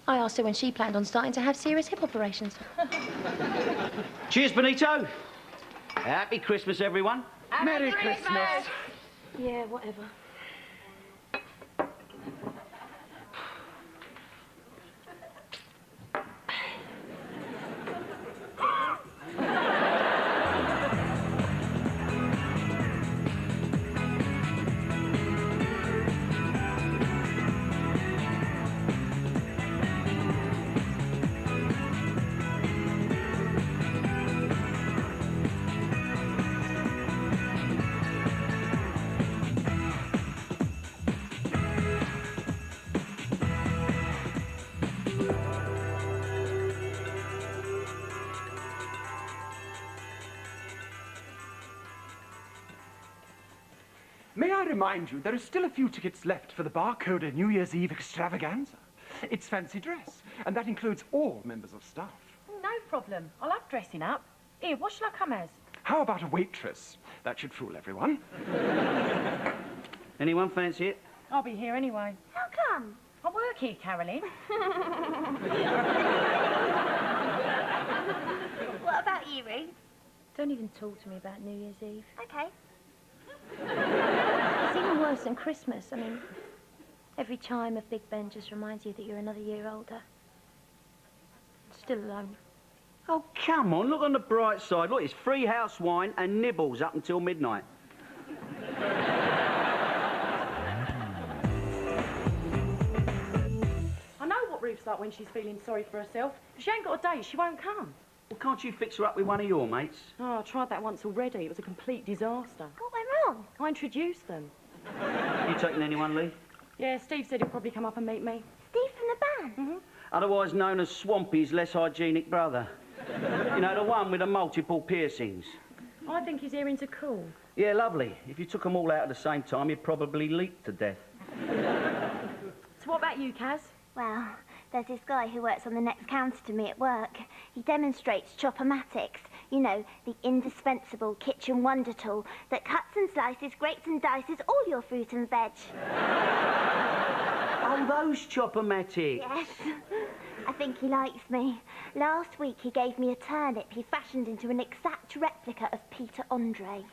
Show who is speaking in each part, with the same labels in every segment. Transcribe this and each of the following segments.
Speaker 1: I asked her when she planned on starting to have serious hip operations.
Speaker 2: Cheers, Benito. Happy Christmas, everyone.
Speaker 3: Merry Christmas.
Speaker 1: Yeah, whatever.
Speaker 3: May I remind you, there are still a few tickets left for the Barcoder New Year's Eve extravaganza. It's fancy dress, and that includes all members of staff.
Speaker 4: No problem. I love dressing up. Here, what shall I come as?
Speaker 3: How about a waitress? That should fool everyone.
Speaker 2: Anyone fancy it?
Speaker 4: I'll be here anyway.
Speaker 5: How come?
Speaker 4: I work here, Caroline.
Speaker 5: What about you, Ruth?
Speaker 1: Don't even talk to me about New Year's Eve.
Speaker 5: Okay.
Speaker 1: It's even worse than Christmas. I mean, every chime of Big Ben just reminds you that you're another year older. Still alone.
Speaker 2: Oh, come on, look on the bright side. Look, it's free house wine and nibbles up until midnight.
Speaker 4: I know what Ruth's like when she's feeling sorry for herself. If she ain't got a date, she won't come.
Speaker 2: Well, can't you fix her up with one of your mates?
Speaker 4: Oh, I tried that once already. It was a complete disaster.
Speaker 5: What went wrong?
Speaker 4: I introduced them.
Speaker 2: You taking anyone, Lee?
Speaker 4: Yeah, Steve said he'll probably come up and meet me.
Speaker 5: Steve from the band?
Speaker 4: Mm-hmm.
Speaker 2: Otherwise known as Swampy's less hygienic brother. You know, the one with the multiple piercings.
Speaker 4: I think he's hearing to cool.
Speaker 2: Yeah, lovely. If you took them all out at the same time, you'd probably leak to death.
Speaker 4: So what about you, Kaz?
Speaker 5: Well, there's this guy who works on the next counter to me at work. He demonstrates chop-o-matics. You know, the indispensable kitchen wonder tool that cuts and slices, grates and dices all your fruit and veg.
Speaker 2: Oh, those chop-o-matics.
Speaker 5: Yes. I think he likes me. Last week he gave me a turnip he fashioned into an exact replica of Peter Andre.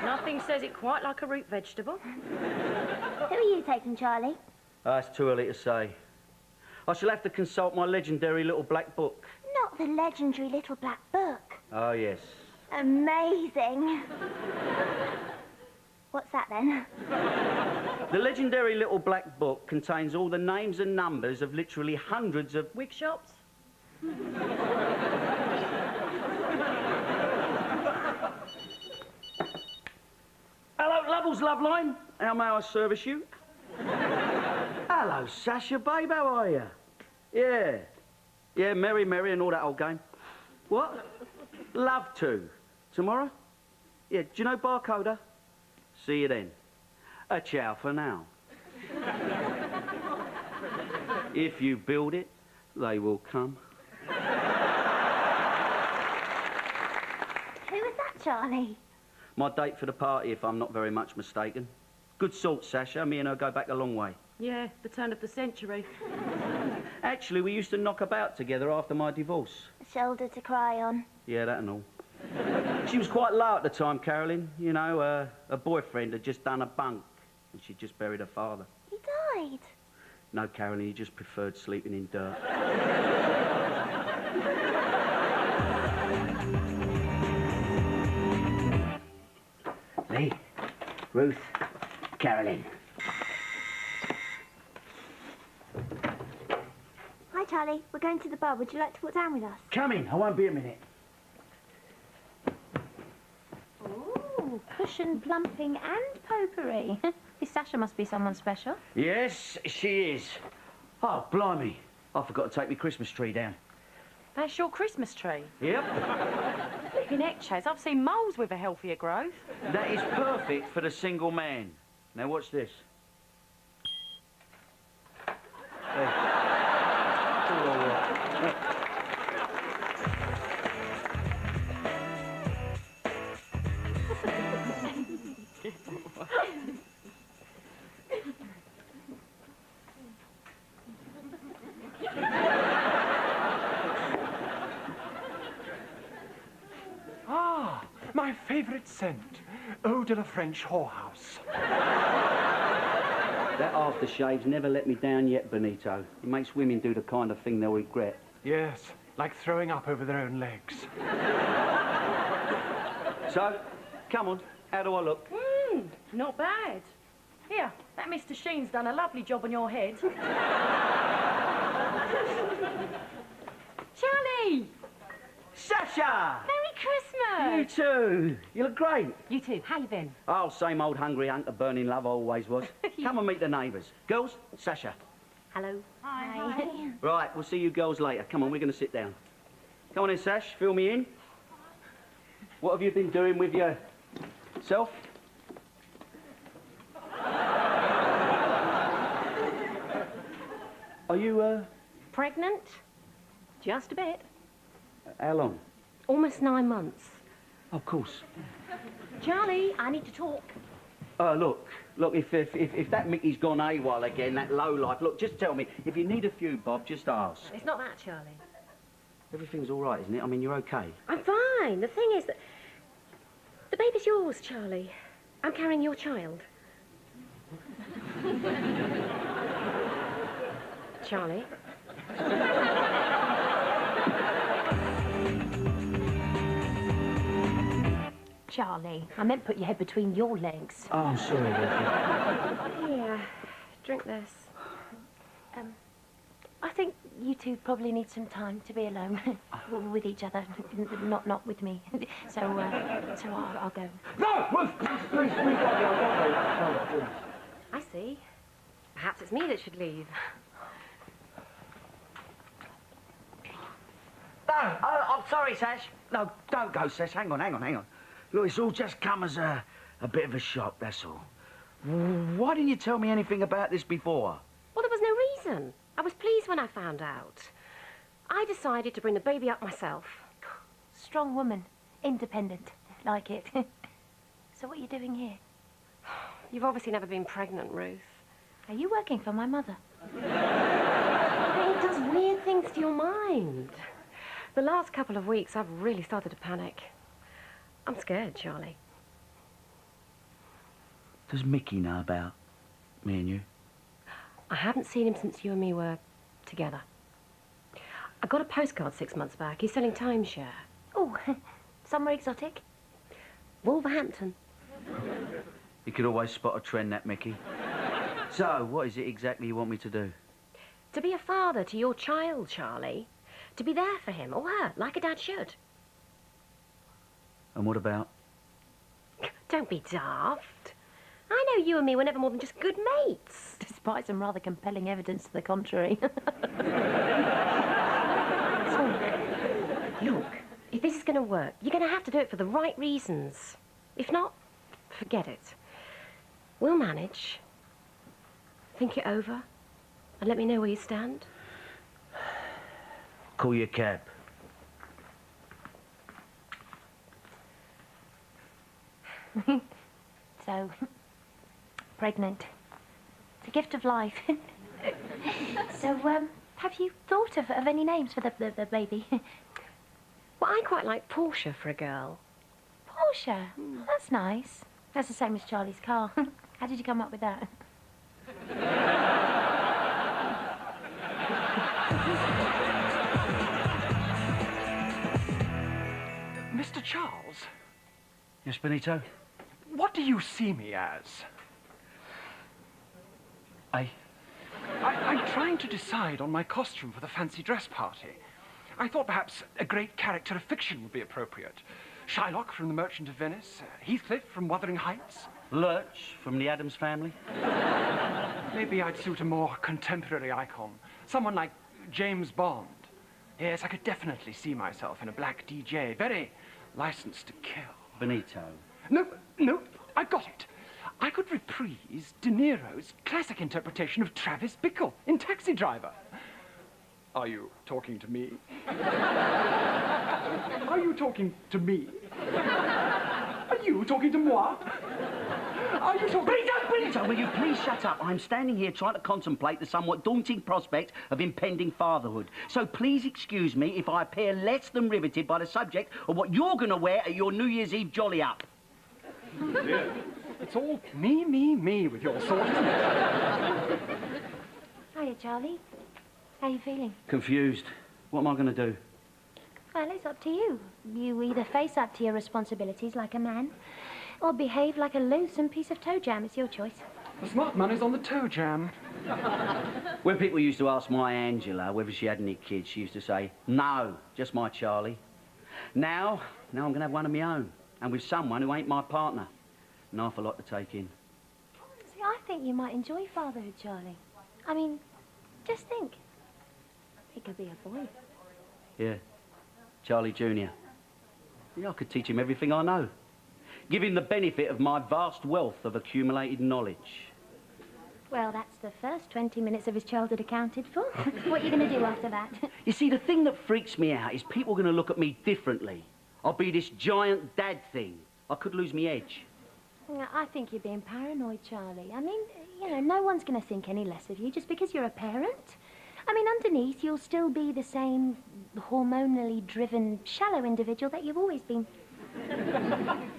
Speaker 4: Nothing says it quite like a root vegetable.
Speaker 5: Who are you taking, Charlie?
Speaker 2: It's too early to say. I shall have to consult my legendary little black book.
Speaker 5: Not the legendary little black book.
Speaker 2: Oh, yes.
Speaker 5: Amazing. What's that, then?
Speaker 2: The legendary little black book contains all the names and numbers of literally hundreds of...
Speaker 4: Wig shops?
Speaker 2: Hello, Lovell's Loveline. How may I service you? Hello, Sasha, babe, how are you? Yeah. Yeah, merry, merry and all that old game. What? Love to. Tomorrow? Yeah, do you know Barcoder? See you then. A ciao for now. If you build it, they will come.
Speaker 5: Who was that, Charlie?
Speaker 2: My date for the party, if I'm not very much mistaken. Good sort, Sasha. Me and her go back a long way.
Speaker 4: Yeah, the turn of the century.
Speaker 2: Actually, we used to knock about together after my divorce.
Speaker 5: A shoulder to cry on.
Speaker 2: Yeah, that and all. She was quite low at the time, Carolyn. You know, her boyfriend had just done a bunk and she'd just buried her father.
Speaker 5: He died?
Speaker 2: No, Carolyn, he just preferred sleeping in dirt. Lee, Ruth, Carolyn.
Speaker 5: Hi, Charlie. We're going to the bar. Would you like to walk down with us?
Speaker 2: Come in, I won't be a minute.
Speaker 1: Ooh, cushion plumping and potpourri. This Sasha must be someone special.
Speaker 2: Yes, she is. Oh, blimey. I forgot to take my Christmas tree down.
Speaker 4: That's your Christmas tree?
Speaker 2: Yep.
Speaker 4: Flipping heck, Chaz, I've seen moles with a healthier growth.
Speaker 2: That is perfect for the single man. Now, watch this. Hey.
Speaker 3: favourite scent, eau de la French whorehouse.
Speaker 2: That aftershave's never let me down yet, Benito. It makes women do the kind of thing they'll regret.
Speaker 3: Yes, like throwing up over their own legs.
Speaker 2: So, come on, how do I look?
Speaker 4: Not bad. Here, that Mr. Sheen's done a lovely job on your head. Charlie!
Speaker 2: Sasha!
Speaker 4: Merry Christmas!
Speaker 2: You too. You look great.
Speaker 4: You too. How you been?
Speaker 2: Oh, same old hungry hunk of burning love I always was. Come and meet the neighbours. Girls, Sasha.
Speaker 1: Hello.
Speaker 5: Hi.
Speaker 2: Right, we'll see you girls later. Come on, we're going to sit down. Come on in, Sash, fill me in. What have you been doing with yourself? Are you,
Speaker 6: Pregnant? Just a bit.
Speaker 2: how long?
Speaker 6: Almost 9 months.
Speaker 2: Of course.
Speaker 6: Charlie, I need to talk.
Speaker 2: Look, if that Mickey's gone AWOL again, that lowlife, look, just tell me. If you need a few, Bob, just ask.
Speaker 6: It's not that, Charlie.
Speaker 2: Everything's all right, isn't it? I mean, you're okay.
Speaker 6: I'm fine. The thing is that... The baby's yours, Charlie. I'm carrying your child. Charlie?
Speaker 1: Charlie, I meant put your head between your legs.
Speaker 2: Oh, I'm sorry, Vicky.
Speaker 6: Here, drink this.
Speaker 1: I think you two probably need some time to be alone with each other, not with me. So I'll go.
Speaker 2: No! Please,
Speaker 6: I see. Perhaps it's me that should leave.
Speaker 2: No, I'm sorry, Sash. No, don't go, Sash. Hang on. Look, it's all just come as a bit of a shock, that's all. Why didn't you tell me anything about this before?
Speaker 6: Well, there was no reason. I was pleased when I found out. I decided to bring the baby up myself.
Speaker 1: Strong woman, independent, like it. So what are you doing here?
Speaker 6: You've obviously never been pregnant, Ruth.
Speaker 1: Are you working for my mother?
Speaker 6: It does weird things to your mind. The last couple of weeks, I've really started to panic. I'm scared, Charlie.
Speaker 2: Does Mickey know about me and you?
Speaker 6: I haven't seen him since you and me were together. I got a postcard 6 months back. He's selling timeshare.
Speaker 1: Oh, somewhere exotic?
Speaker 6: Wolverhampton.
Speaker 2: You could always spot a trend, that Mickey. So, what is it exactly you want me to do?
Speaker 6: To be a father to your child, Charlie. To be there for him or her, like a dad should.
Speaker 2: And what about?
Speaker 6: Don't be daft. I know you and me were never more than just good mates.
Speaker 1: Despite some rather compelling evidence to the contrary.
Speaker 6: Look, if this is going to work, you're going to have to do it for the right reasons. If not, forget it. We'll manage. Think it over and let me know where you stand.
Speaker 2: Call your cab.
Speaker 1: So, pregnant. It's a gift of life. So, have you thought of any names for the baby?
Speaker 6: Well, I quite like Portia for a girl.
Speaker 1: Portia? That's nice. That's the same as Charlie's car. How did you come up with that?
Speaker 3: Mr. Charles,
Speaker 2: Yes, Benito?
Speaker 3: what do you see me as? I'm trying to decide on my costume for the fancy dress party. I thought perhaps a great character of fiction would be appropriate. Shylock from The Merchant of Venice, Heathcliff from Wuthering Heights.
Speaker 2: Lurch from the Addams Family.
Speaker 3: Maybe I'd suit a more contemporary icon. Someone like James Bond. Yes, I could definitely see myself in a black DJ. Very licensed to kill.
Speaker 2: Benito.
Speaker 3: No, I got it. I could reprise De Niro's classic interpretation of Travis Bickle in Taxi Driver. Are you talking to me? Are you talking to me? Are you talking to moi? Are you talking...
Speaker 2: Benito, will you please shut up? I'm standing here trying to contemplate the somewhat daunting prospect of impending fatherhood. So please excuse me if I appear less than riveted by the subject of what you're going to wear at your New Year's Eve jolly-up.
Speaker 3: Dear. It's all me with your sort, isn't it?
Speaker 1: Hiya, Charlie. How you feeling?
Speaker 2: Confused. What am I going to do?
Speaker 1: Well, it's up to you. You either face up to your responsibilities like a man, or behave like a loathsome piece of toe jam. It's your choice.
Speaker 3: The smart money's on the toe jam.
Speaker 2: When people used to ask my Angela whether she had any kids, she used to say, no, just my Charlie. Now I'm going to have one of my own, and with someone who ain't my partner. An awful lot to take in.
Speaker 1: See, I think you might enjoy fatherhood, Charlie. I mean, just think. He could be a boy.
Speaker 2: Yeah, Charlie Jr. Yeah, I could teach him everything I know. Give him the benefit of my vast wealth of accumulated knowledge.
Speaker 1: Well, that's the first 20 minutes of his childhood accounted for. What are you going to do after that?
Speaker 2: You see, the thing that freaks me out is people are going to look at me differently. I'll be this giant dad thing. I could lose me edge.
Speaker 1: Yeah, I think you're being paranoid, Charlie. I mean, you know, no one's going to think any less of you just because you're a parent. I mean, underneath, you'll still be the same hormonally driven, shallow individual that you've always been.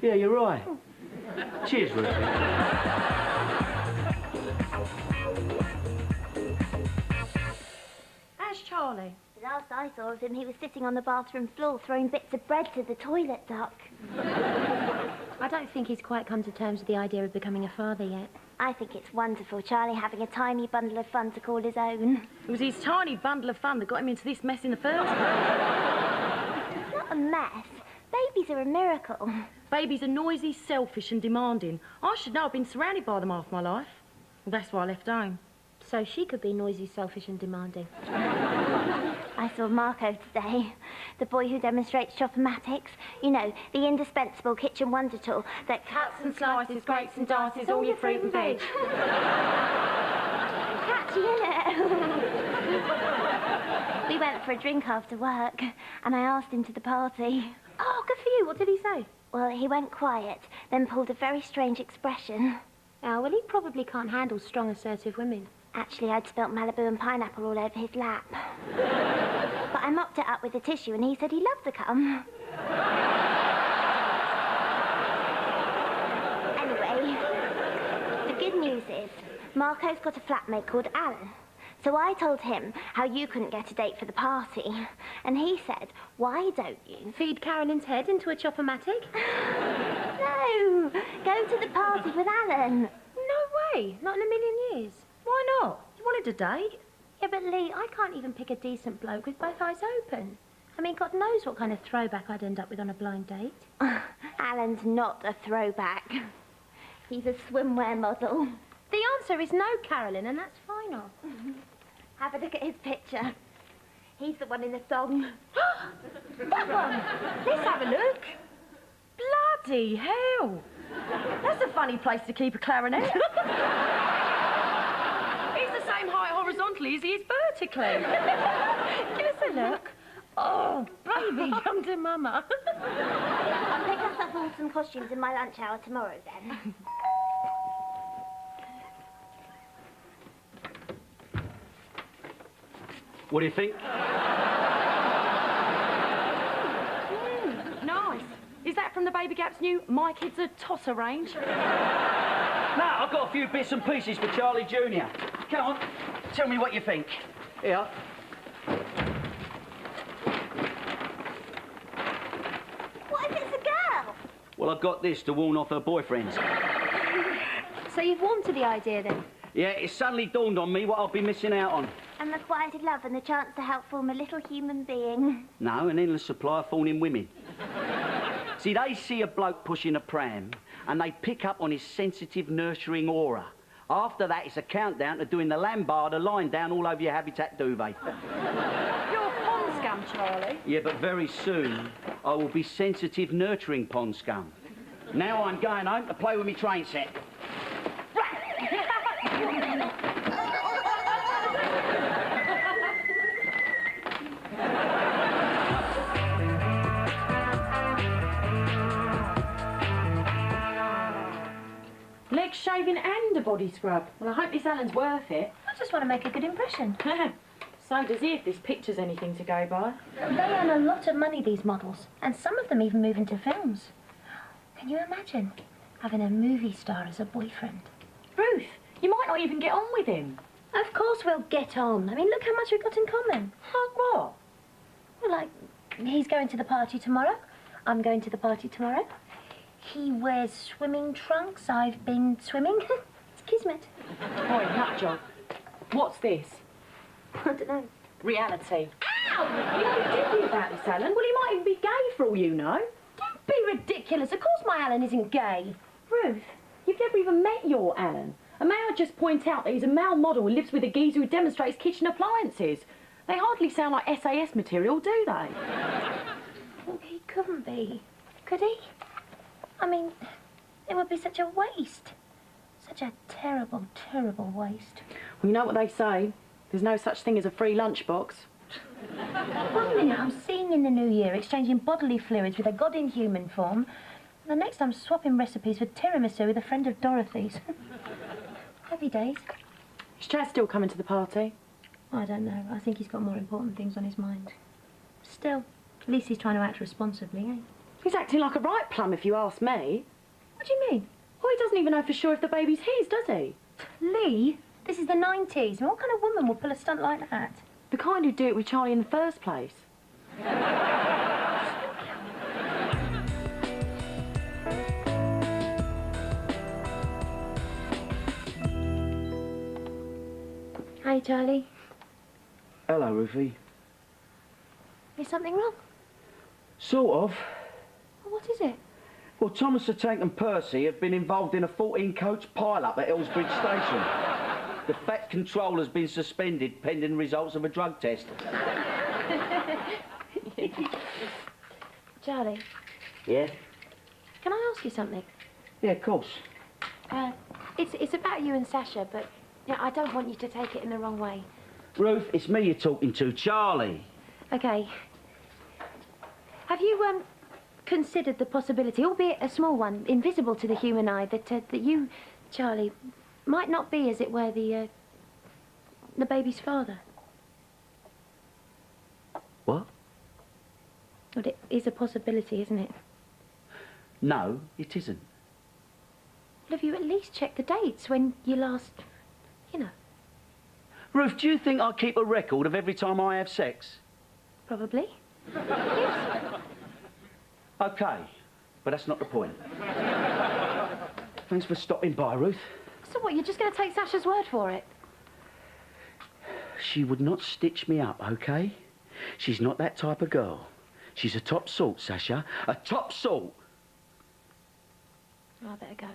Speaker 2: Yeah, you're right. Cheers, Ruthie.
Speaker 4: How's Charlie?
Speaker 5: The last I saw of him, he was sitting on the bathroom floor throwing bits of bread to the toilet duck.
Speaker 1: I don't think he's quite come to terms with the idea of becoming a father yet.
Speaker 5: I think it's wonderful, Charlie having a tiny bundle of fun to call his own.
Speaker 4: It was his tiny bundle of fun that got him into this mess in the first place.
Speaker 5: It's not a mess. Babies are a miracle.
Speaker 4: Babies are noisy, selfish and demanding. I should know. I've been surrounded by them half my life. Well, that's why I left home.
Speaker 1: So she could be noisy, selfish and demanding.
Speaker 5: I saw Marco today, the boy who demonstrates chop-o-matics. You know, the indispensable kitchen wonder tool that cuts and slices, grates and dices all your fruit and veg. Catchy, innit? We went for a drink after work, and I asked him to the party.
Speaker 1: Oh, good for you. What did he say?
Speaker 5: Well, he went quiet, then pulled a very strange expression.
Speaker 1: Oh, well, he probably can't handle strong, assertive women.
Speaker 5: Actually, I'd spilt Malibu and pineapple all over his lap. But I mopped it up with a tissue and he said he loved the cum. Anyway, the good news is Marco's got a flatmate called Alan. So I told him how you couldn't get a date for the party. And he said, why don't you?
Speaker 1: Feed Carolyn's head into a chop-o-matic?
Speaker 5: No, go to the party with Alan.
Speaker 1: No way. Not in a million years.
Speaker 4: Why not? You wanted a date?
Speaker 1: Yeah, but Lee, I can't even pick a decent bloke with both eyes open. I mean, God knows what kind of throwback I'd end up with on a blind date.
Speaker 5: Alan's not a throwback. He's a swimwear model.
Speaker 1: The answer is no, Carolyn, and that's final.
Speaker 5: Have a look at his picture. He's the one in the thong.
Speaker 4: That one! Let's have a look. Bloody hell! That's a funny place to keep a clarinet. He's the same height horizontally as he is vertically. Give us a look. Oh, baby, come to Mama.
Speaker 5: I'll pick us up all some costumes in my lunch hour tomorrow, then.
Speaker 2: What do you think?
Speaker 4: Nice. Is that from the Baby Gap's new My Kids Are Tosser range?
Speaker 2: No, I've got a few bits and pieces for Charlie Jr. Come on, tell me what you think. Here.
Speaker 5: What if it's a girl?
Speaker 2: Well, I've got this to warn off her boyfriends.
Speaker 1: So you've warmed to the idea, then?
Speaker 2: Yeah, it suddenly dawned on me what I've been missing out on.
Speaker 5: And requited love and the chance to help form a little human being.
Speaker 2: No, an endless supply of fawning women. See, they see a bloke pushing a pram and they pick up on his sensitive, nurturing aura. After that, it's a countdown to doing the lambada lying down all over your habitat duvet.
Speaker 4: You're pond scum, Charlie.
Speaker 2: Yeah, but very soon, I will be sensitive, nurturing pond scum. Now I'm going home to play with my train set.
Speaker 4: Leg shaving and a body scrub. Well, I hope this Alan's worth it.
Speaker 1: I just want to make a good impression.
Speaker 4: So does he if this picture's anything to go by.
Speaker 1: They earn a lot of money, these models, and some of them even move into films. Can you imagine? having a movie star as a boyfriend.
Speaker 4: Ruth, you might not even get on with him.
Speaker 1: Of course we'll get on. I mean, look how much we've got in common.
Speaker 4: Like what?
Speaker 1: Well, like, he's going to the party tomorrow. I'm going to the party tomorrow. He wears swimming trunks. I've been swimming. It's kismet.
Speaker 4: Boy, nutjob. What's this?
Speaker 1: I don't know.
Speaker 4: Reality. Ow! You know diddly about this, Alan. Well, he might even be gay for all you know.
Speaker 1: Don't be ridiculous. Of course my Alan isn't gay.
Speaker 4: Ruth, you've never even met your Alan. And may I just point out that he's a male model who lives with a geezer who demonstrates kitchen appliances. They hardly sound like SAS material, do they?
Speaker 1: Well, he couldn't be, could he? I mean, it would be such a waste. Such a terrible, terrible waste.
Speaker 4: Well, you know what they say. There's no such thing as a free lunchbox.
Speaker 1: 1 minute I'm seeing in the new year, exchanging bodily fluids with a god in human form. And the next I'm swapping recipes for tiramisu with a friend of Dorothy's. Happy days.
Speaker 4: Is Chad still coming to the party?
Speaker 1: I don't know. I think he's got more important things on his mind. Still, at least he's trying to act responsibly, eh?
Speaker 4: He's acting like a right plum, if you ask me.
Speaker 1: What do you mean?
Speaker 4: Well, he doesn't even know for sure if the baby's his, does he?
Speaker 1: Lee, this is the 90s. What kind of woman would pull a stunt like that?
Speaker 4: The kind who'd do it with Charlie in the first place.
Speaker 1: Hey, Charlie.
Speaker 2: Hello, Ruthie.
Speaker 1: Is something wrong?
Speaker 2: Sort of.
Speaker 1: Well, what is it?
Speaker 2: Well, Thomas the Tank and Percy have been involved in a 14-coach pile-up at Ellsbridge Station. The Fat Controller's been suspended pending results of a drug test.
Speaker 1: Charlie,
Speaker 2: Yeah?
Speaker 1: can I ask you something?
Speaker 2: Yeah, of course.
Speaker 1: It's about you and Sasha, but yeah, I don't want you to take it in the wrong way.
Speaker 2: Ruth, it's me you're talking to, Charlie.
Speaker 1: Okay. Have you, considered the possibility, albeit a small one, invisible to the human eye, that you, Charlie, might not be, as it were, the baby's father?
Speaker 2: What?
Speaker 1: Well, it is a possibility, isn't it?
Speaker 2: No, it isn't.
Speaker 1: Well, have you at least checked the dates when you last, you know?
Speaker 2: Ruth, do you think I keep a record of every time I have sex?
Speaker 1: Probably.
Speaker 2: OK, but that's not the point. Thanks for stopping by, Ruth.
Speaker 1: So what, you're just going to take Sasha's word for it?
Speaker 2: She would not stitch me up, OK? She's not that type of girl. She's a top sort, Sasha. A top sort.
Speaker 1: Oh, I better go.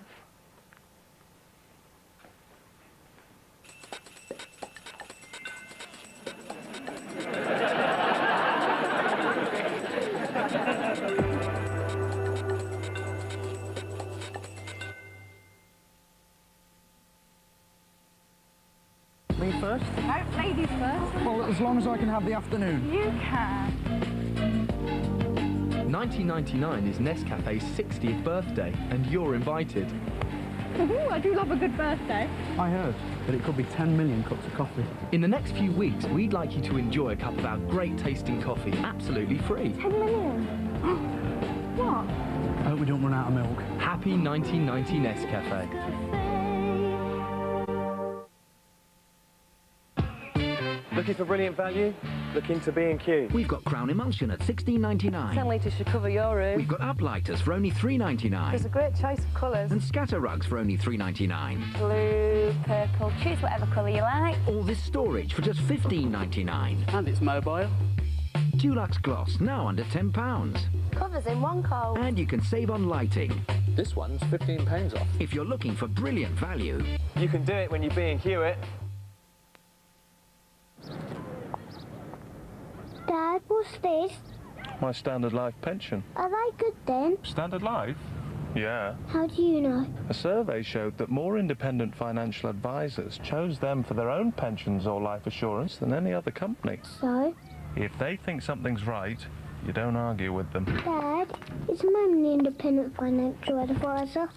Speaker 7: Me first?
Speaker 8: No, ladies first.
Speaker 7: Well, as long as I can have the afternoon.
Speaker 8: You can.
Speaker 9: 1999 is Nescafe's 60th birthday, and you're invited.
Speaker 8: Ooh, I do love a good birthday.
Speaker 7: I heard that it could be 10 million cups of coffee.
Speaker 9: In the next few weeks, we'd like you to enjoy a cup of our great tasting coffee, absolutely free.
Speaker 8: 10 million. What?
Speaker 7: I hope we don't run out of milk.
Speaker 9: Happy 1990 Nescafe.
Speaker 10: Looking for brilliant value? Look into B&Q.
Speaker 11: We've got Crown Emulsion at $16.99.
Speaker 8: 10 litres should cover your room.
Speaker 11: We've got Uplighters for only $3.99.
Speaker 8: There's a great choice of colours.
Speaker 11: And Scatter Rugs for only $3.99.
Speaker 8: Blue, purple, choose whatever colour you like.
Speaker 11: All this storage for just $15.99.
Speaker 7: And it's mobile.
Speaker 11: Dulux Gloss, now under £10.
Speaker 8: Covers in one coat.
Speaker 11: And you can save on lighting.
Speaker 10: This one's £15 off.
Speaker 11: If you're looking for brilliant value.
Speaker 10: You can do it when you B&Q it.
Speaker 5: Dad, what's this?
Speaker 12: My Standard Life pension.
Speaker 5: Are they good then?
Speaker 12: Standard Life? Yeah.
Speaker 5: How do you know?
Speaker 12: A survey showed that more independent financial advisors chose them for their own pensions or life assurance than any other company.
Speaker 5: So?
Speaker 12: If they think something's right, you don't argue with them.
Speaker 5: Dad, is Mum an independent financial advisor?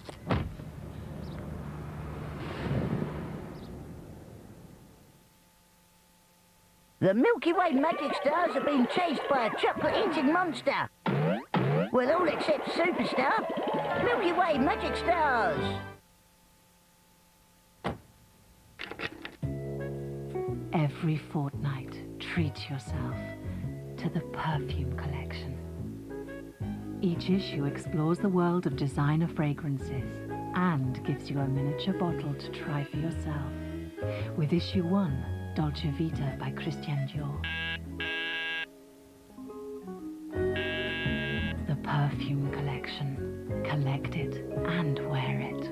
Speaker 13: The Milky Way magic stars are being chased by a chocolate-eating monster. Well, all except Superstar. Milky Way magic stars.
Speaker 14: Every fortnight, treat yourself to the perfume collection. Each issue explores the world of designer fragrances and gives you a miniature bottle to try for yourself. With issue 1, Dolce Vita by Christian Dior. The perfume collection. Collect it and wear it.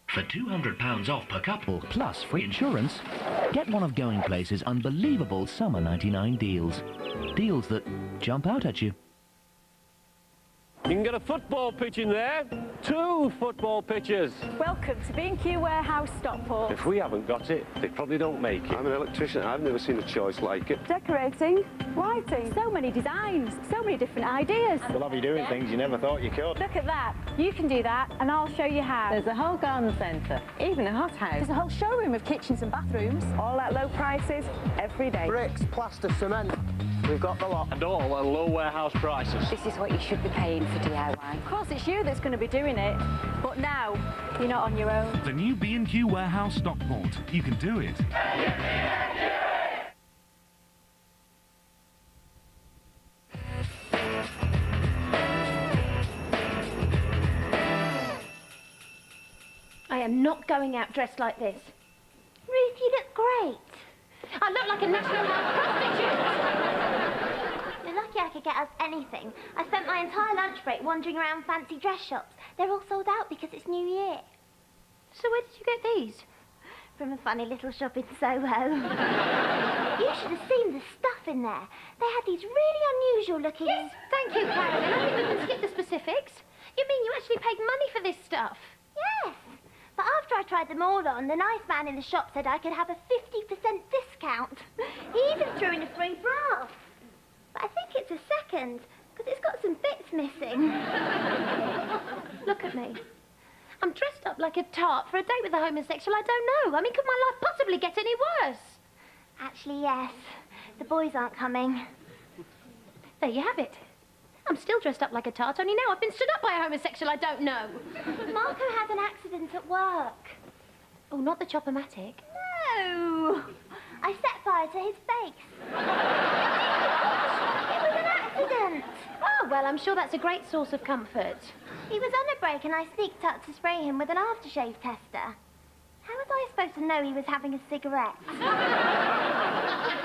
Speaker 11: For £200 off per couple, plus free insurance, get one of Going Place's unbelievable Summer 99 deals. Deals that jump out at you.
Speaker 10: You can get a football pitch in there. 2 football pitches.
Speaker 8: Welcome to B&Q Warehouse, Stockport.
Speaker 10: If we haven't got it, they probably don't make it.
Speaker 15: I'm an electrician. I've never seen a choice like it.
Speaker 8: Decorating, lighting, so many designs, so many different ideas.
Speaker 16: We'll have you doing things you never thought you could.
Speaker 8: Look at that. You can do that, and I'll show you how.
Speaker 17: There's a whole garden centre, even a hothouse.
Speaker 8: There's a whole showroom of kitchens and bathrooms.
Speaker 17: All at low prices, every day.
Speaker 15: Bricks, plaster, cement. We've got the lot.
Speaker 10: And all at low warehouse prices.
Speaker 17: This is what you should be paying for DIY.
Speaker 8: Of course, it's you that's going to be doing it. But now, you're not on your own.
Speaker 18: The new B&Q Warehouse, Stockport. You can do it.
Speaker 1: I am not going out dressed like this.
Speaker 5: Ruth, you look great.
Speaker 1: I look like a national prostitute.
Speaker 5: You're lucky I could get us anything. I spent my entire lunch break wandering around fancy dress shops. They're all sold out because it's New Year.
Speaker 1: So where did you get these?
Speaker 5: From a funny little shop in Soho. You should have seen the stuff in there. They had these really unusual looking...
Speaker 1: Yes, thank you, Carolyn. I think we can skip the specifics. You mean you actually paid money for this stuff?
Speaker 5: Yes. But after I tried them all on, the nice man in the shop said I could have a 50% discount. He even threw in a free bra. But I think it's a second, because it's got some bits missing.
Speaker 1: Look at me. I'm dressed up like a tart for a date with a homosexual I don't know. I mean, could my life possibly get any worse?
Speaker 5: Actually, yes. The boys aren't coming.
Speaker 1: There you have it. I'm still dressed up like a tart, only now I've been stood up by a homosexual I don't know.
Speaker 5: Marco had an accident at work.
Speaker 1: Oh, not the chop-o-matic?
Speaker 5: No! I set fire to his face. It was an accident.
Speaker 1: Oh, well, I'm sure that's a great source of comfort.
Speaker 5: He was on a break and I sneaked up to spray him with an aftershave tester. How was I supposed to know he was having a cigarette?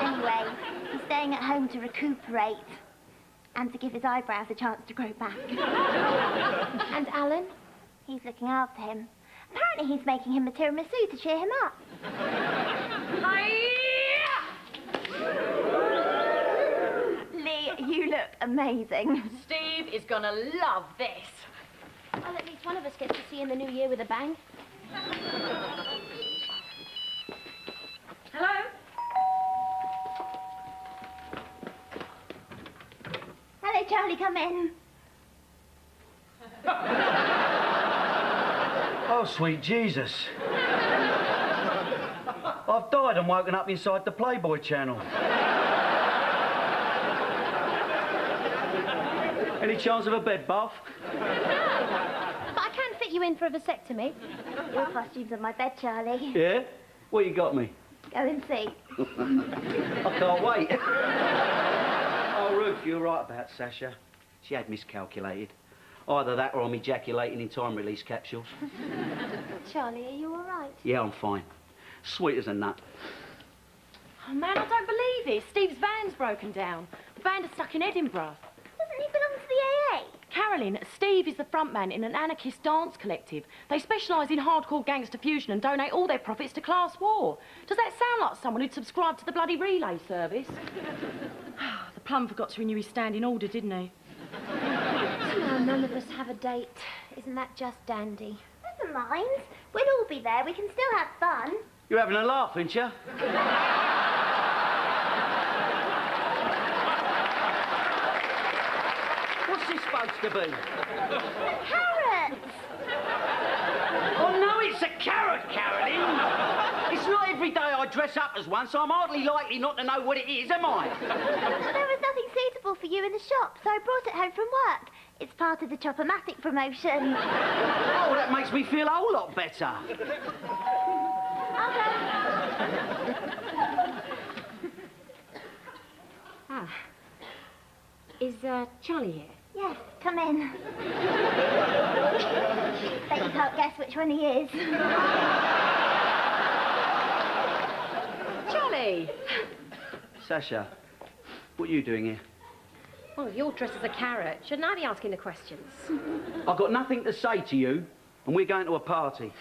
Speaker 5: Anyway, he's staying at home to recuperate. And to give his eyebrows a chance to grow back.
Speaker 1: And Alan?
Speaker 5: He's looking after him. Apparently he's making him a tiramisu to cheer him up. Lee, you look amazing.
Speaker 4: Steve is gonna love this.
Speaker 1: Well, at least one of us gets to see in the new year with a bang.
Speaker 4: Hello?
Speaker 5: Hello, Charlie, come in.
Speaker 2: Oh, sweet Jesus. I've died and woken up inside the Playboy channel. Any chance of a bed bath?
Speaker 1: No, but I can fit you in for a vasectomy.
Speaker 5: Your costume's on my bed, Charlie.
Speaker 2: Yeah? What you got me?
Speaker 5: Go and see.
Speaker 2: I can't wait. Oh, Ruth, you're right about Sasha. She had miscalculated. Either that or I'm ejaculating in time-release capsules.
Speaker 1: Charlie, are you all right?
Speaker 2: Yeah, I'm fine. Sweet as a nut.
Speaker 4: Oh, man, I don't believe it. Steve's van's broken down. The band are stuck in Edinburgh.
Speaker 5: Doesn't he belong to the AA?
Speaker 4: Carolyn, Steve is the frontman in an anarchist dance collective. They specialise in hardcore gangster fusion and donate all their profits to class war. Does that sound like someone who'd subscribed to the bloody relay service? The plum forgot to renew his standing order, didn't he?
Speaker 1: Now none of us have a date. Isn't that just dandy?
Speaker 5: Never mind. We'll all be there. We can still have fun.
Speaker 2: You're having a laugh, ain't you? What's this supposed to be?
Speaker 5: Carrots!
Speaker 2: Oh, no, it's a carrot, Carolyn. It's it's not every day I dress up as one, so I'm hardly likely not to know what it is, am I?
Speaker 5: There was nothing suitable for you in the shop, so I brought it home from work. It's part of the Chop-O-Matic promotion.
Speaker 2: Oh, that makes me feel a whole lot better.
Speaker 6: Ah. Is, Charlie here?
Speaker 5: Yes, come in. Bet you can't guess which one he is.
Speaker 6: Charlie!
Speaker 2: Sasha, what are you doing here?
Speaker 6: Well, you're dressed as a carrot. Shouldn't I be asking the questions?
Speaker 2: I've got nothing to say to you, and we're going to a party.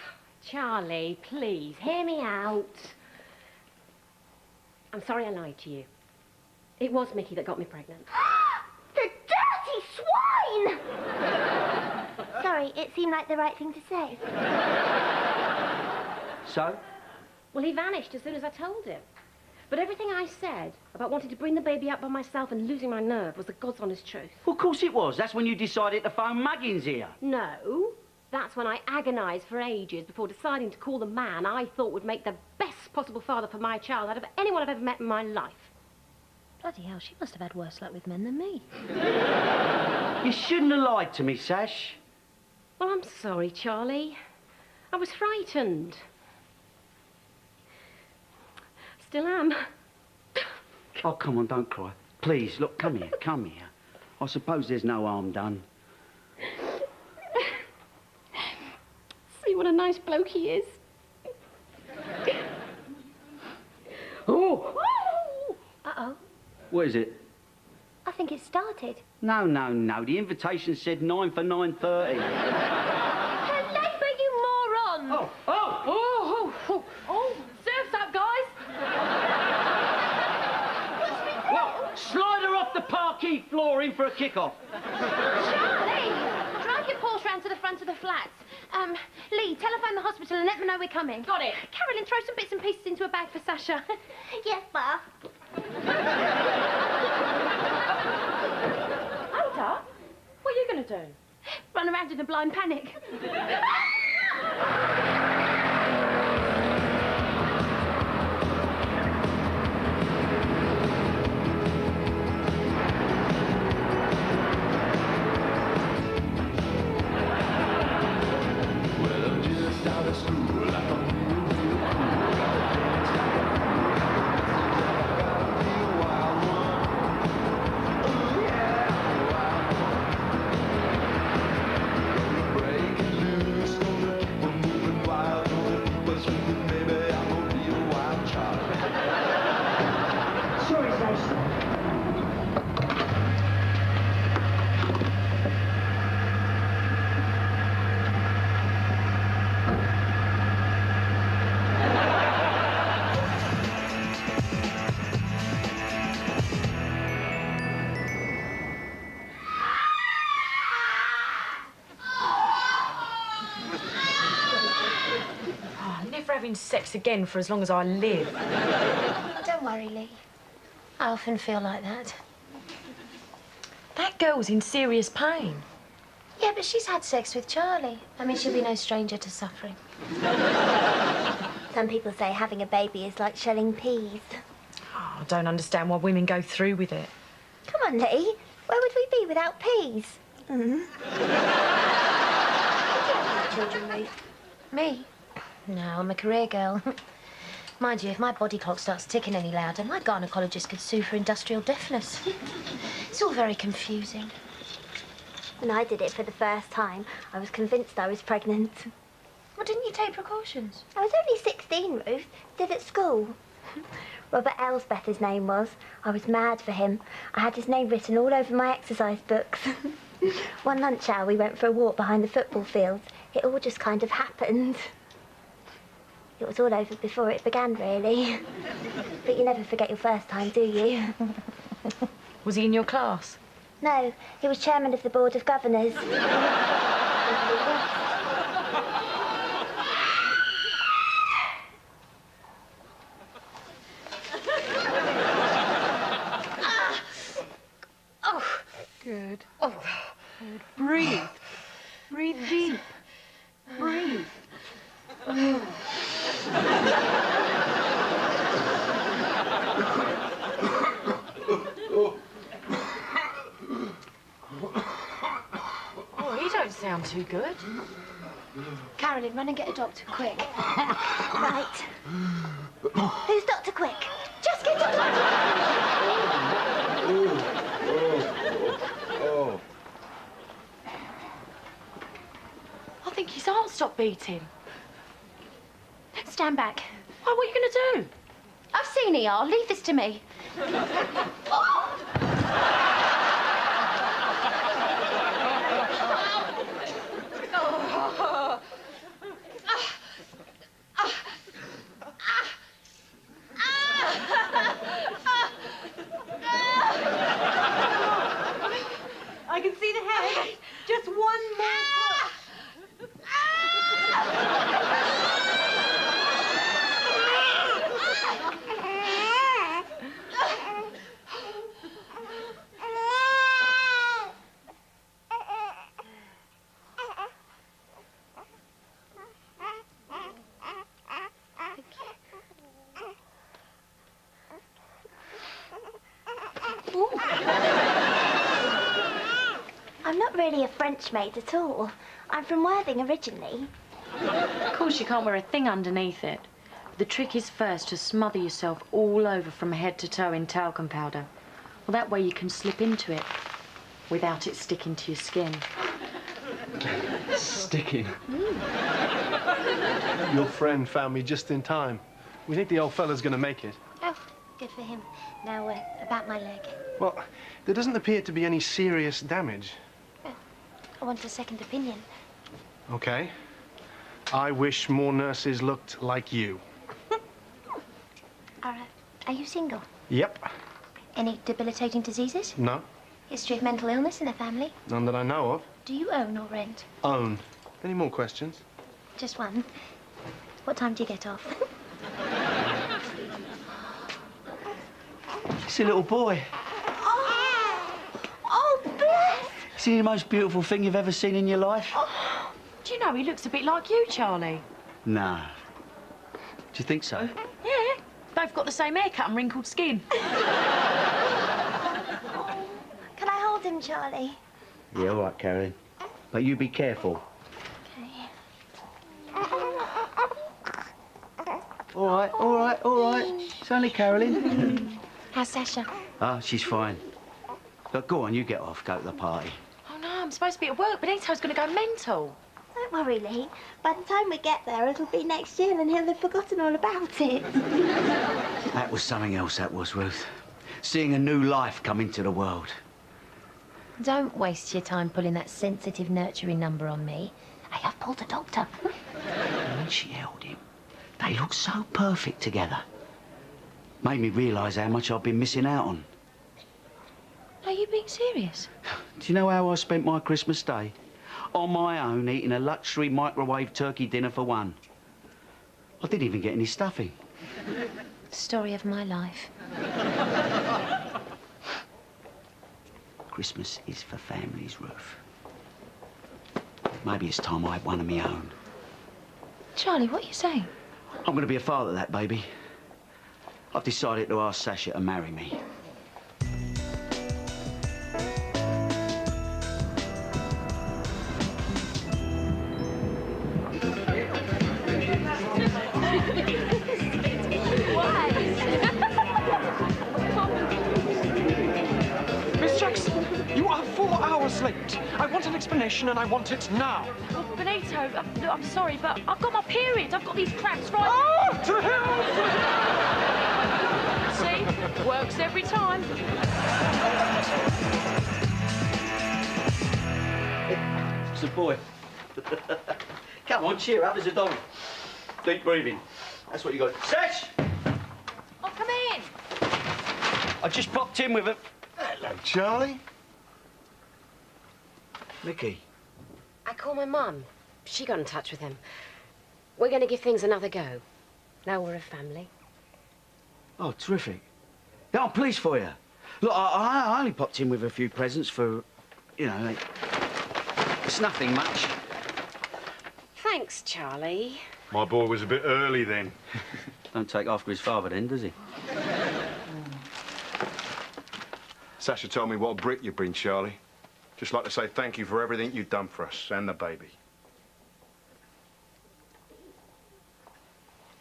Speaker 6: Charlie, please, hear me out. I'm sorry I lied to you. It was Mickey that got me pregnant.
Speaker 5: The dirty swine! Sorry, it seemed like the right thing to say.
Speaker 2: So?
Speaker 6: Well, he vanished as soon as I told him. But everything I said about wanting to bring the baby up by myself and losing my nerve was the God's honest truth.
Speaker 2: Well, of course it was. That's when you decided to phone Muggins here.
Speaker 6: No. That's when I agonised for ages before deciding to call the man I thought would make the best possible father for my child out of anyone I've ever met in my life.
Speaker 1: Bloody hell, she must have had worse luck with men than me.
Speaker 2: You shouldn't have lied to me, Sash.
Speaker 6: Well, I'm sorry, Charlie. I was frightened. Still am.
Speaker 2: Oh, come on, don't cry. Please, look, come here, come here. I suppose there's no harm done.
Speaker 6: See what a nice bloke he is. Oh!
Speaker 1: Uh-oh.
Speaker 2: What is it?
Speaker 1: I think it started.
Speaker 2: No, no, no. The invitation said 9 for 9:30.
Speaker 1: Labour, you moron!
Speaker 2: Oh, oh!
Speaker 4: Oh, oh, oh, surf's up, guys.
Speaker 2: Well, slide her off the parquet flooring for a kick-off.
Speaker 1: Charlie! Drive your Porsche round to the front of the flats. Lee, telephone the hospital and let them know we're coming.
Speaker 4: Got it.
Speaker 1: Carolyn, throw some bits and pieces into a bag for Sasha.
Speaker 5: Yes, Ma.
Speaker 4: Hold up. What are you going to do?
Speaker 1: Run around in a blind panic.
Speaker 4: Having sex again for as long as I live.
Speaker 1: Don't worry, Lee. I often feel like that.
Speaker 4: That girl's in serious pain.
Speaker 1: Yeah, but she's had sex with Charlie. I mean, she'll be no stranger to suffering.
Speaker 5: Some people say having a baby is like shelling peas.
Speaker 4: Oh, I don't understand why women go through with it.
Speaker 5: Come on, Lee. Where would we be without peas?
Speaker 1: Children, Ruth. Me? No, I'm a career girl. Mind you, if my body clock starts ticking any louder, my gynaecologist could sue for industrial deafness. It's all very confusing.
Speaker 5: When I did it for the first time, I was convinced I was pregnant.
Speaker 1: Well, didn't you take precautions?
Speaker 5: I was only 16, Ruth. Did at school. Robert Elsbeth, his name was. I was mad for him. I had his name written all over my exercise books. One lunch hour, we went for a walk behind the football fields. It all just kind of happened. It was all over before it began, really. But you never forget your first time, do you?
Speaker 4: Was he in your class?
Speaker 5: No, he was chairman of the Board of Governors.
Speaker 1: Oh, good. Oh, good. Breathe. Breathe deep. Breathe.
Speaker 4: sound too good.
Speaker 1: Carolyn, run and get a doctor, quick.
Speaker 5: Right. Who's Dr. Quick? Just get a doctor!
Speaker 4: I think his heart stopped beating.
Speaker 1: Stand back.
Speaker 4: Oh, what are you going to do?
Speaker 1: I've seen ER. Leave this to me.
Speaker 8: I can see the head. Just one more push.
Speaker 5: I'm not really a French maid at all. I'm from Worthing originally.
Speaker 4: Of course, you can't wear a thing underneath it. The trick is first to smother yourself all over from head to toe in talcum powder. Well, that way you can slip into it without it sticking to your skin.
Speaker 10: Sticking?
Speaker 19: Your friend found me just in time. We think the old fella's going to make it.
Speaker 1: Oh, good for him. Now, about my leg.
Speaker 19: Well, there doesn't appear to be any serious damage.
Speaker 1: I want a second opinion.
Speaker 19: Okay. I wish more nurses looked like you.
Speaker 1: Are you single?
Speaker 19: Yep.
Speaker 1: Any debilitating diseases?
Speaker 19: No.
Speaker 1: History of mental illness in the family?
Speaker 19: None that I know of.
Speaker 1: Do you own or rent?
Speaker 19: Own. Any more questions?
Speaker 1: Just one. What time do you get off?
Speaker 2: It's a little boy.
Speaker 5: Oh, bless!
Speaker 2: Is he the most beautiful thing you've ever seen in your life?
Speaker 4: Oh, do you know, he looks a bit like you, Charlie.
Speaker 2: No. Do you think so?
Speaker 4: Yeah. Both got the same haircut and wrinkled skin.
Speaker 5: Can I hold him, Charlie?
Speaker 2: Yeah, all right, Carolyn. But you be careful. All right, all right, all right. It's only Carolyn.
Speaker 1: How's Sasha?
Speaker 2: Ah, she's fine. But go on, you get off, go to the party.
Speaker 4: Oh, no, I'm supposed to be at work. Benito's going to go mental.
Speaker 5: Don't worry, Lee. By the time we get there, it'll be next year and he'll have forgotten all about it.
Speaker 2: That was something else, that was, Ruth. Seeing a new life come into the world.
Speaker 1: Don't waste your time pulling that sensitive, nurturing number on me. Hey, I've pulled a doctor.
Speaker 2: And when she held him, they looked so perfect together. Made me realise how much I've been missing out on.
Speaker 1: Are you being serious?
Speaker 2: Do you know how I spent my Christmas day? On my own, eating a luxury microwave turkey dinner for one. I didn't even get any stuffing.
Speaker 1: Story of my life.
Speaker 2: Christmas is for families, Ruth. Maybe it's time I had one of my own.
Speaker 1: Charlie, what are you saying?
Speaker 2: I'm going to be a father to that baby. I've decided to ask Sasha to marry me.
Speaker 3: Miss Jackson, you are 4 hours late. I want an explanation and I want it now.
Speaker 4: Well, Benito, I'm sorry, but I've got my period. I've got these cramps right...
Speaker 3: Oh, to hell!
Speaker 4: See? Works every time.
Speaker 2: It's a boy. Come on, cheer up, there's a dog. Deep breathing. That's what you got. Sash!
Speaker 4: Oh, come in.
Speaker 2: I just popped in with a...
Speaker 19: Hello, Charlie.
Speaker 2: Mickey.
Speaker 6: I called my mum. She got in touch with him. We're going to give things another go. Now we're a family.
Speaker 2: Oh, terrific. Yeah, I'm pleased for you. Look, I only popped in with a few presents for, you know, like, it's nothing much.
Speaker 6: Thanks, Charlie.
Speaker 20: My boy was a bit early then.
Speaker 2: Don't take after his father then, does he?
Speaker 20: Sasha told me what a brick you bring, Charlie. Just like to say thank you for everything you've done for us and the baby.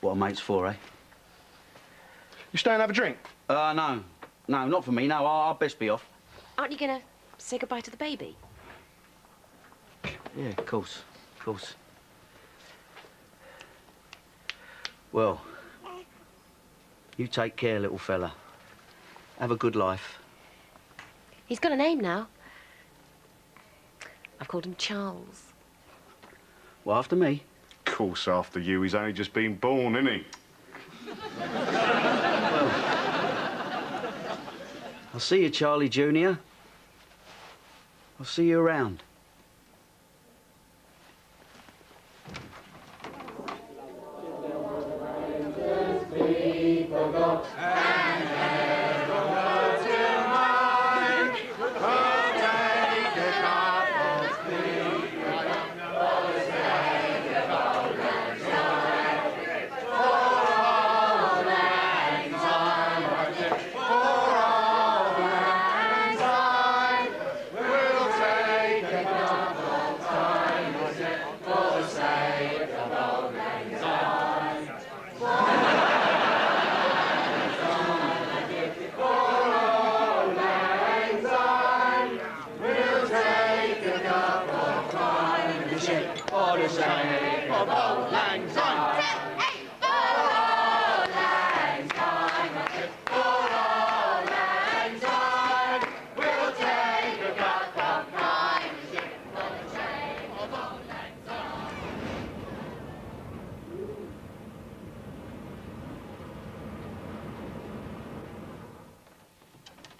Speaker 2: What are mates for, eh?
Speaker 19: You stay and have a drink?
Speaker 2: No. No, not for me. No, I'll best be off.
Speaker 6: Aren't you going to say goodbye to the baby?
Speaker 2: Yeah, of course. Of course. Well, you take care, little fella. Have a good life.
Speaker 6: He's got a name now. I've called him Charles.
Speaker 2: Well, after me?
Speaker 20: Of course, after you. He's only just been born, isn't he?
Speaker 2: Well, I'll see you, Charlie Jr. I'll see you around.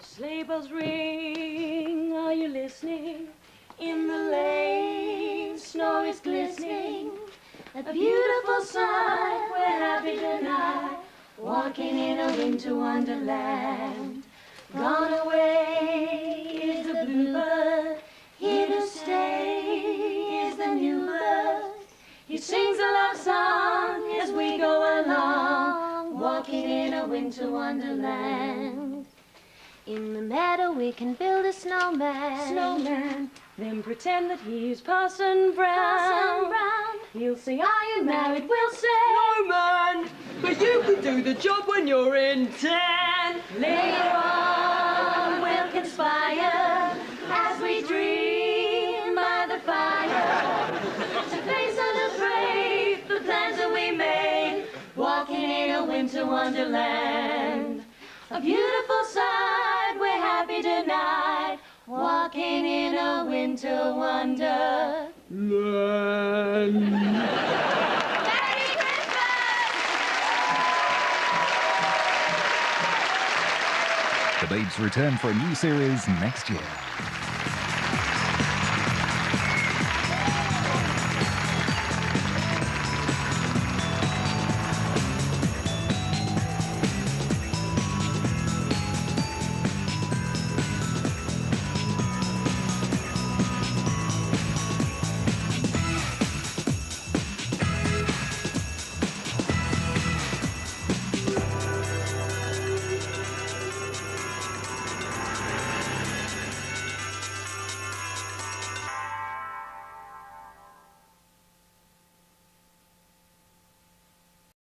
Speaker 4: Sleigh bells ring, are you listening? In the lane, snow is glistening. A beautiful sight, we're happy tonight, walking in a winter wonderland. Gone away is the bluebird, here to stay is the new bird. He sings a love song as we go along, walking in a winter wonderland.
Speaker 1: In the meadow we can build a snowman.
Speaker 4: Then pretend that he's Parson Brown. He'll say, are you married? We'll say, no man, but you can do the job when you're in 10. Later on we'll conspire as we dream by the fire to face unafraid the plans that we made, walking in a winter wonderland. A beautiful sight, we're happy tonight, walking in a winter wonderland. Merry Christmas!
Speaker 21: The Babes return for a new series next year.